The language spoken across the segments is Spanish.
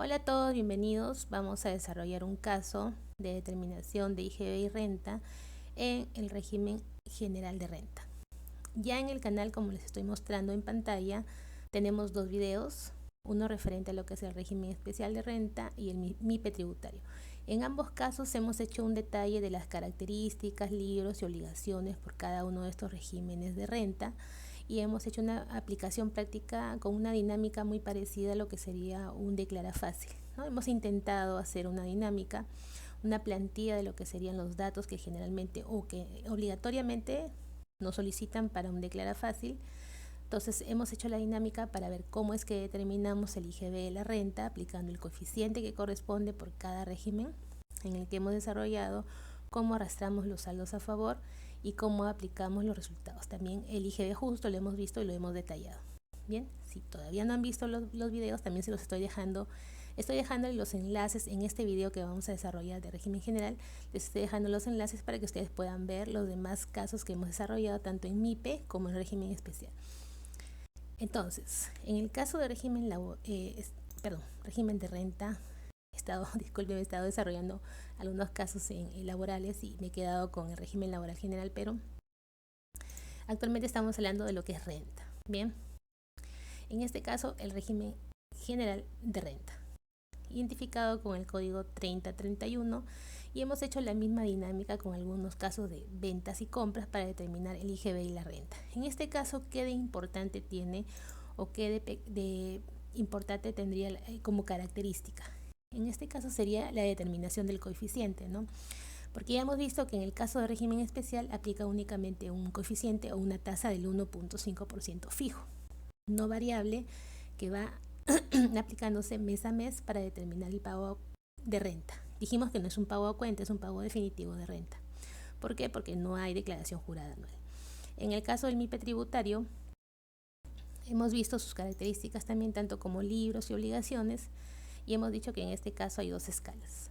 Hola a todos, bienvenidos. Vamos a desarrollar un caso de determinación de IGB y renta en el régimen general de renta. Ya en el canal, como les estoy mostrando en pantalla, tenemos dos videos, uno referente a lo que es el régimen especial de renta y el MIPE tributario. En ambos casos hemos hecho un detalle de las características, libros y obligaciones por cada uno de estos regímenes de renta y hemos hecho una aplicación práctica con una dinámica muy parecida a lo que sería un declara fácil, ¿no? Hemos intentado hacer una dinámica, una plantilla de lo que serían los datos que generalmente o que obligatoriamente nos solicitan para un declara fácil. Entonces hemos hecho la dinámica para ver cómo es que determinamos el IGB de la renta aplicando el coeficiente que corresponde por cada régimen en el que hemos desarrollado, cómo arrastramos los saldos a favor y cómo aplicamos los resultados. También el IGB justo lo hemos visto y lo hemos detallado. Bien, si todavía no han visto los videos, también se los estoy dejando los enlaces en este video que vamos a desarrollar de régimen general. Les estoy dejando los enlaces para que ustedes puedan ver los demás casos que hemos desarrollado tanto en MIPE como en régimen especial. Entonces, en el caso de régimen de renta, he estado desarrollando algunos casos laborales y me he quedado con el régimen laboral general, pero actualmente estamos hablando de lo que es renta. Bien, en este caso el régimen general de renta, identificado con el código 3031, y hemos hecho la misma dinámica con algunos casos de ventas y compras para determinar el IGB y la renta. En este caso, ¿qué de importante tiene o qué de importante tendría como característica? En este caso sería la determinación del coeficiente, ¿no? Porque ya hemos visto que en el caso de régimen especial aplica únicamente un coeficiente o una tasa del 1.5% fijo, no variable, que va aplicándose mes a mes para determinar el pago de renta. Dijimos que no es un pago a cuenta, es un pago definitivo de renta. ¿Por qué? Porque no hay declaración jurada anual. En el caso del MIPE tributario, hemos visto sus características también, tanto como libros y obligaciones, y hemos dicho que en este caso hay dos escalas.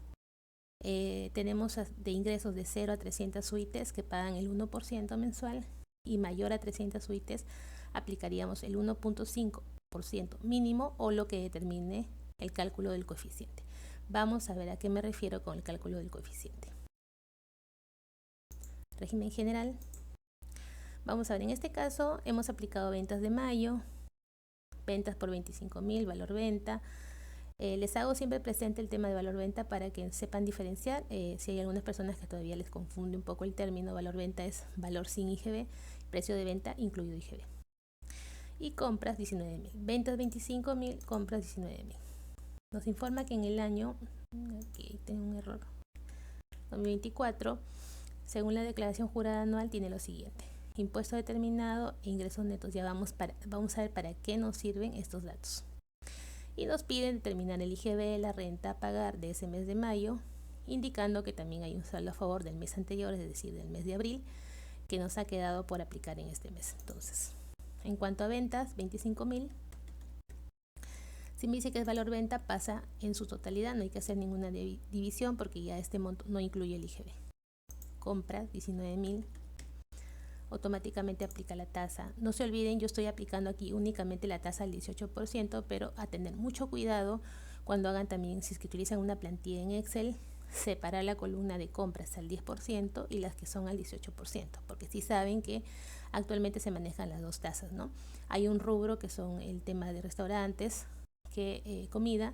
Tenemos de ingresos de 0 a 300 UITs que pagan el 1% mensual, y mayor a 300 UITs aplicaríamos el 1.5% mínimo o lo que determine el cálculo del coeficiente. Vamos a ver a qué me refiero con el cálculo del coeficiente. Régimen general. Vamos a ver, en este caso hemos aplicado ventas de mayo, ventas por 25.000, valor venta. Les hago siempre presente el tema de valor venta para que sepan diferenciar. Si hay algunas personas que todavía les confunde un poco el término, valor venta es valor sin IGB, precio de venta incluido IGB. Y compras 19.000, ventas 25.000, compras 19.000. Nos informa que en el año, aquí tengo un error, 2024, según la declaración jurada anual, tiene lo siguiente: impuesto determinado e ingresos netos. Ya vamos a ver para qué nos sirven estos datos. Y nos piden determinar el IGB, la renta a pagar de ese mes de mayo, indicando que también hay un saldo a favor del mes anterior, es decir, del mes de abril, que nos ha quedado por aplicar en este mes. Entonces, en cuanto a ventas, 25.000. Si me dice que es valor venta, pasa en su totalidad, no hay que hacer ninguna división porque ya este monto no incluye el IGB. Compras 19.000, automáticamente aplica la tasa. No se olviden, yo estoy aplicando aquí únicamente la tasa al 18%, pero a tener mucho cuidado cuando hagan también, si es que utilizan una plantilla en Excel, separar la columna de compras al 10% y las que son al 18%, porque sí saben que actualmente se manejan las dos tasas, ¿no? Hay un rubro que son el tema de restaurantes, comida,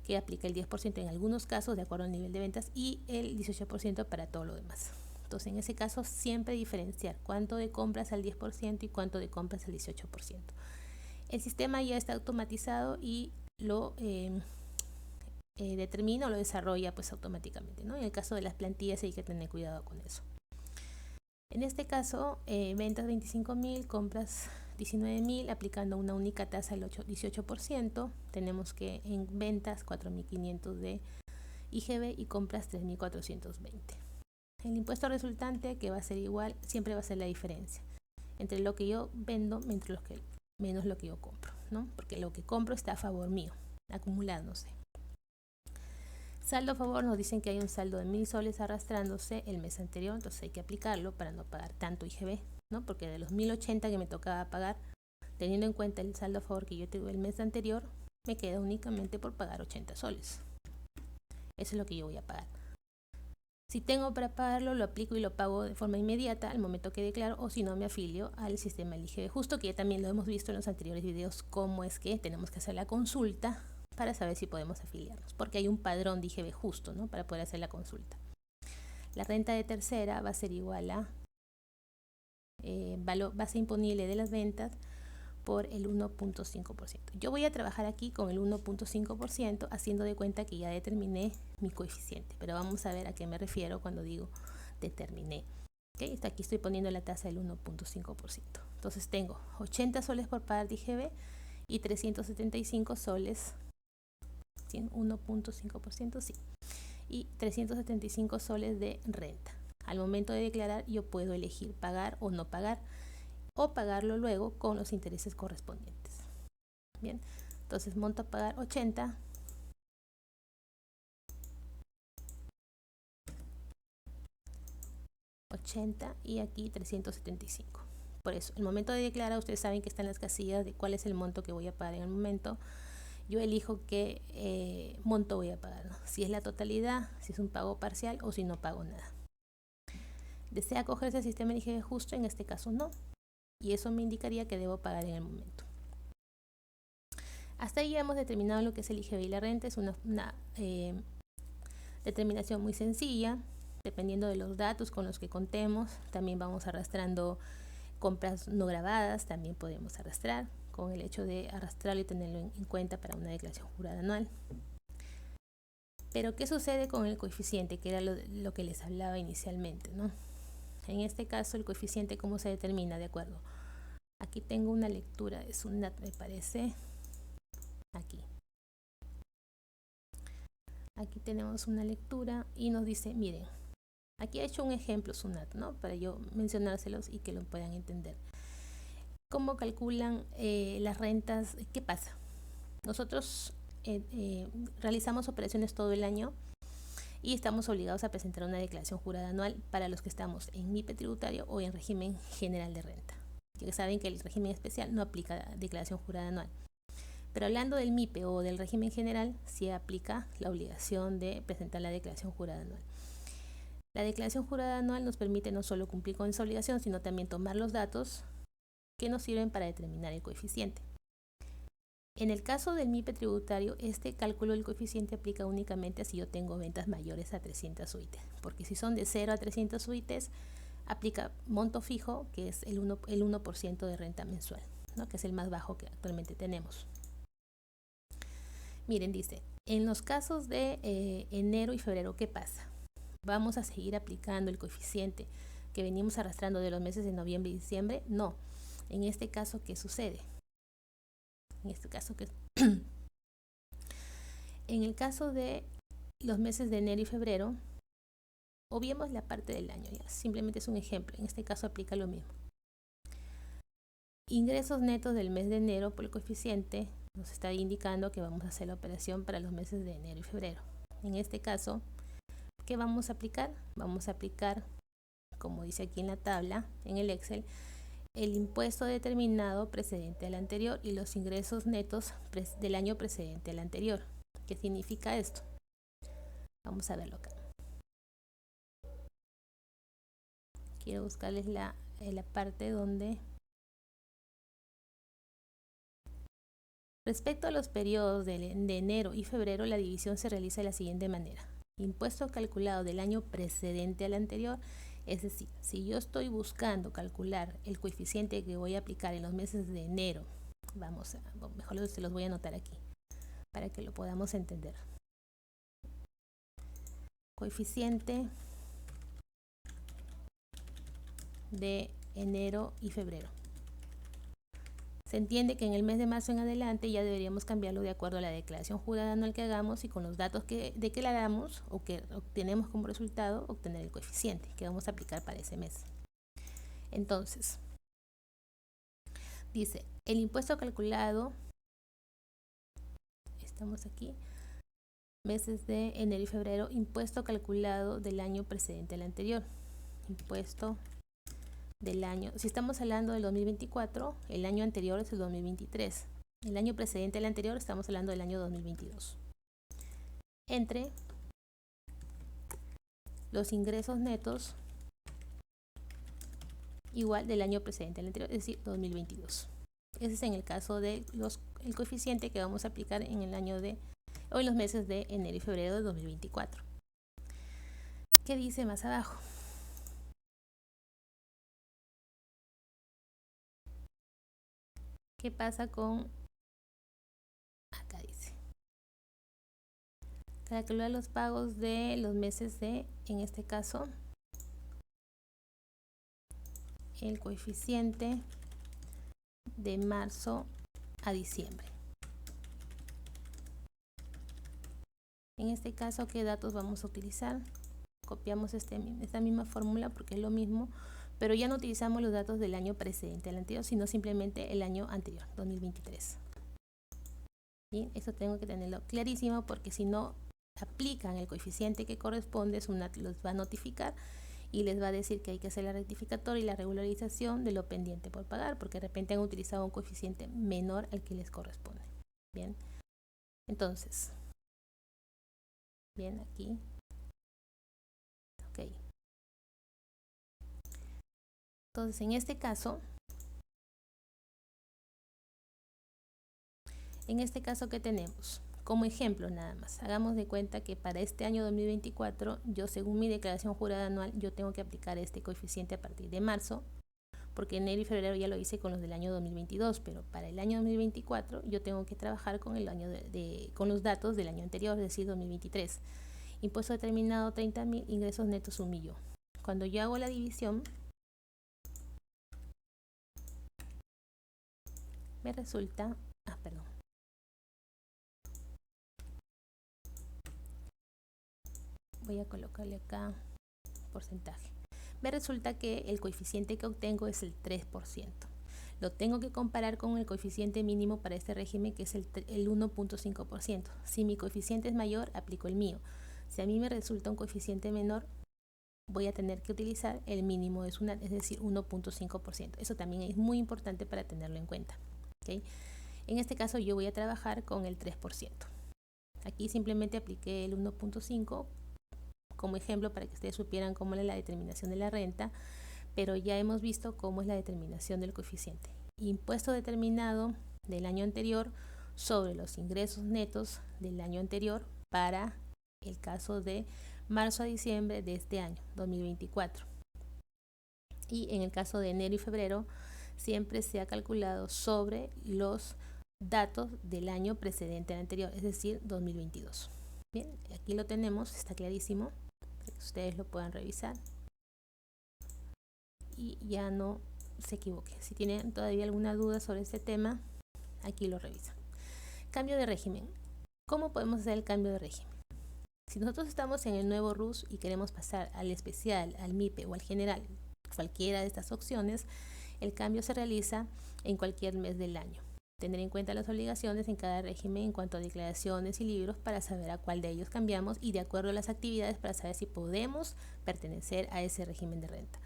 que aplica el 10% en algunos casos de acuerdo al nivel de ventas y el 18% para todo lo demás. Entonces, en ese caso, siempre diferenciar cuánto de compras al 10% y cuánto de compras al 18%. El sistema ya está automatizado y lo determina o lo desarrolla pues automáticamente, ¿no? En el caso de las plantillas hay que tener cuidado con eso. En este caso, ventas 25.000, compras 19.000, aplicando una única tasa del 18%. Tenemos que en ventas 4.500 de IGB y compras 3.420. El impuesto resultante, que va a ser igual, siempre va a ser la diferencia entre lo que yo vendo menos lo que yo compro, ¿no? Porque lo que compro está a favor mío, acumulándose. Saldo a favor, nos dicen que hay un saldo de 1.000 soles arrastrándose el mes anterior, entonces hay que aplicarlo para no pagar tanto IGB, ¿no? Porque de los 1.080 que me tocaba pagar, teniendo en cuenta el saldo a favor que yo tuve el mes anterior, me queda únicamente por pagar 80 soles. Eso es lo que yo voy a pagar. Si tengo para pagarlo, lo aplico y lo pago de forma inmediata al momento que declaro, o si no, me afilio al sistema del IGB Justo, que ya también lo hemos visto en los anteriores videos, cómo es que tenemos que hacer la consulta para saber si podemos afiliarnos, porque hay un padrón de IGB Justo, ¿no?, para poder hacer la consulta. La renta de tercera va a ser igual a base imponible de las ventas por el 1.5%. Yo voy a trabajar aquí con el 1.5%, haciendo de cuenta que ya determiné mi coeficiente, pero vamos a ver a qué me refiero cuando digo determiné. ¿Okay? Aquí estoy poniendo la tasa del 1.5%. Entonces tengo 80 soles por pagar de IGB y 375 soles, 1.5%, sí, y 375 soles de renta. Al momento de declarar, yo puedo elegir pagar o no pagar, o pagarlo luego con los intereses correspondientes. Bien, entonces monto a pagar 80. Y aquí 375. Por eso, el momento de declarar, ustedes saben que están las casillas de cuál es el monto que voy a pagar en el momento. Yo elijo qué monto voy a pagar, ¿no? Si es la totalidad, si es un pago parcial o si no pago nada. ¿Desea acogerse al sistema de IGB Justo? En este caso no. Y eso me indicaría que debo pagar en el momento. Hasta ahí hemos determinado lo que es el IGB y la renta. Es una determinación muy sencilla, dependiendo de los datos con los que contemos. También vamos arrastrando compras no grabadas, también podemos arrastrar con el hecho de arrastrarlo y tenerlo en cuenta para una declaración jurada anual. Pero ¿qué sucede con el coeficiente? Que era lo que les hablaba inicialmente, ¿no? En este caso, el coeficiente, ¿cómo se determina? De acuerdo. Aquí tengo una lectura de SUNAT, me parece. Aquí tenemos una lectura y nos dice, miren, aquí he hecho un ejemplo SUNAT, ¿no?, para yo mencionárselos y que lo puedan entender. ¿Cómo calculan las rentas? ¿Qué pasa? Nosotros realizamos operaciones todo el año y estamos obligados a presentar una declaración jurada anual para los que estamos en MIPE tributario o en régimen general de renta. Ya saben que el régimen especial no aplica declaración jurada anual. Pero hablando del MIPE o del régimen general, sí aplica la obligación de presentar la declaración jurada anual. La declaración jurada anual nos permite no solo cumplir con esa obligación, sino también tomar los datos que nos sirven para determinar el coeficiente. En el caso del MIPE tributario, este cálculo del coeficiente aplica únicamente si yo tengo ventas mayores a 300 UITs, porque si son de 0 a 300 UITs, aplica monto fijo, que es el 1% de renta mensual, ¿no?, que es el más bajo que actualmente tenemos. Miren, dice, en los casos de enero y febrero, ¿qué pasa? ¿Vamos a seguir aplicando el coeficiente que venimos arrastrando de los meses de noviembre y diciembre? No. En este caso, ¿qué sucede? En este caso, ¿qué? En el caso de los meses de enero y febrero, obviemos la parte del año, ya. Simplemente es un ejemplo. En este caso aplica lo mismo. Ingresos netos del mes de enero por el coeficiente nos está indicando que vamos a hacer la operación para los meses de enero y febrero. En este caso, ¿qué vamos a aplicar? Vamos a aplicar, como dice aquí en la tabla, en el Excel, el impuesto determinado precedente al anterior y los ingresos netos del año precedente al anterior. ¿Qué significa esto? Vamos a verlo acá. Quiero buscarles la parte donde... Respecto a los periodos de enero y febrero, la división se realiza de la siguiente manera. Impuesto calculado del año precedente al anterior, es decir, si yo estoy buscando calcular el coeficiente que voy a aplicar en los meses de enero, mejor se los voy a anotar aquí, para que lo podamos entender. Coeficiente de enero y febrero. Se entiende que en el mes de marzo en adelante ya deberíamos cambiarlo de acuerdo a la declaración jurada anual que hagamos y con los datos que declaramos o que obtenemos como resultado, obtener el coeficiente que vamos a aplicar para ese mes. Entonces, dice, el impuesto calculado, estamos aquí, meses de enero y febrero, impuesto calculado del año precedente al anterior. Impuesto del año, si estamos hablando del 2024, el año anterior es el 2023. el año precedente al anterior, estamos hablando del año 2022, entre los ingresos netos igual del año precedente al anterior, es decir, 2022. Ese es en el caso de el coeficiente que vamos a aplicar en el año o en los meses de enero y febrero de 2024. ¿Qué dice más abajo? ¿Qué pasa con... Acá dice. Calcular los pagos de los meses de, en este caso, el coeficiente de marzo a diciembre. En este caso, ¿qué datos vamos a utilizar? Copiamos esta misma fórmula porque es lo mismo, pero ya no utilizamos los datos del año precedente al anterior, sino simplemente el año anterior, 2023. Bien, eso tengo que tenerlo clarísimo porque si no aplican el coeficiente que corresponde, SUNAT los va a notificar y les va a decir que hay que hacer la rectificatoria y la regularización de lo pendiente por pagar, porque de repente han utilizado un coeficiente menor al que les corresponde. Bien, entonces, bien, aquí. Ok. Entonces, en este caso, ¿qué tenemos? Como ejemplo nada más, hagamos de cuenta que para este año 2024, yo según mi declaración jurada anual, yo tengo que aplicar este coeficiente a partir de marzo, porque enero y febrero ya lo hice con los del año 2022, pero para el año 2024 yo tengo que trabajar con el año con los datos del año anterior, es decir, 2023. Impuesto determinado 30.000, ingresos netos 1.000.000. Cuando yo hago la división, me resulta, voy a colocarle acá porcentaje. Me resulta que el coeficiente que obtengo es el 3%. Lo tengo que comparar con el coeficiente mínimo para este régimen, que es el 1.5%. Si mi coeficiente es mayor, aplico el mío. Si a mí me resulta un coeficiente menor, voy a tener que utilizar el mínimo de SUNAT, es decir, 1.5%. Eso también es muy importante para tenerlo en cuenta. ¿Okay? En este caso yo voy a trabajar con el 3%. Aquí simplemente apliqué el 1.5% como ejemplo para que ustedes supieran cómo es la determinación de la renta, pero ya hemos visto cómo es la determinación del coeficiente. Impuesto determinado del año anterior sobre los ingresos netos del año anterior para el caso de marzo a diciembre de este año, 2024. Y en el caso de enero y febrero, siempre se ha calculado sobre los datos del año precedente al anterior, es decir, 2022. Bien, aquí lo tenemos, está clarísimo, para que ustedes lo puedan revisar y ya no se equivoquen. Si tienen todavía alguna duda sobre este tema, aquí lo revisan. Cambio de régimen. ¿Cómo podemos hacer el cambio de régimen? Si nosotros estamos en el nuevo RUS y queremos pasar al especial, al MIPE o al general, cualquiera de estas opciones, el cambio se realiza en cualquier mes del año. Tener en cuenta las obligaciones en cada régimen en cuanto a declaraciones y libros para saber a cuál de ellos cambiamos y de acuerdo a las actividades para saber si podemos pertenecer a ese régimen de renta.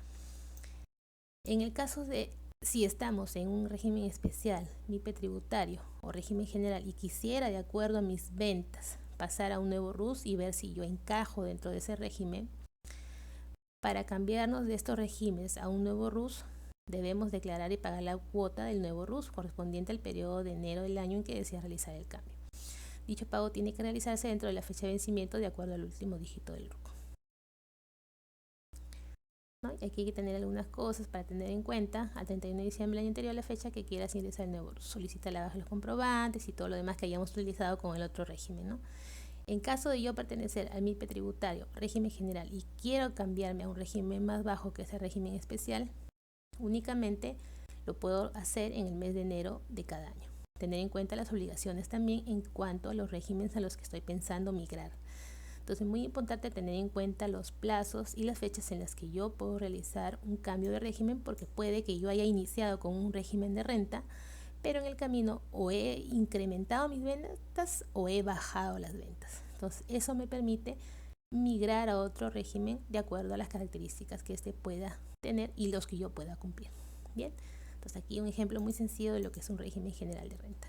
En el caso de si estamos en un régimen especial, MIPE tributario o régimen general y quisiera de acuerdo a mis ventas pasar a un nuevo RUS y ver si yo encajo dentro de ese régimen, para cambiarnos de estos regímenes a un nuevo RUS debemos declarar y pagar la cuota del nuevo RUS correspondiente al periodo de enero del año en que desea realizar el cambio. Dicho pago tiene que realizarse dentro de la fecha de vencimiento de acuerdo al último dígito del RUC. ¿No? Y aquí hay que tener algunas cosas para tener en cuenta. Al 31 de diciembre del año anterior, la fecha que quieras ingresar el nuevo RUS. Solicita la baja de los comprobantes y todo lo demás que hayamos utilizado con el otro régimen, ¿no? En caso de yo pertenecer al MIPE tributario, régimen general, y quiero cambiarme a un régimen más bajo que ese régimen especial, únicamente lo puedo hacer en el mes de enero de cada año. Tener en cuenta las obligaciones también en cuanto a los regímenes a los que estoy pensando migrar. Entonces, muy importante tener en cuenta los plazos y las fechas en las que yo puedo realizar un cambio de régimen, porque puede que yo haya iniciado con un régimen de renta, pero en el camino o he incrementado mis ventas o he bajado las ventas. Entonces, eso me permite migrar a otro régimen de acuerdo a las características que éste pueda tener y los que yo pueda cumplir. Bien, entonces aquí un ejemplo muy sencillo de lo que es un régimen general de renta.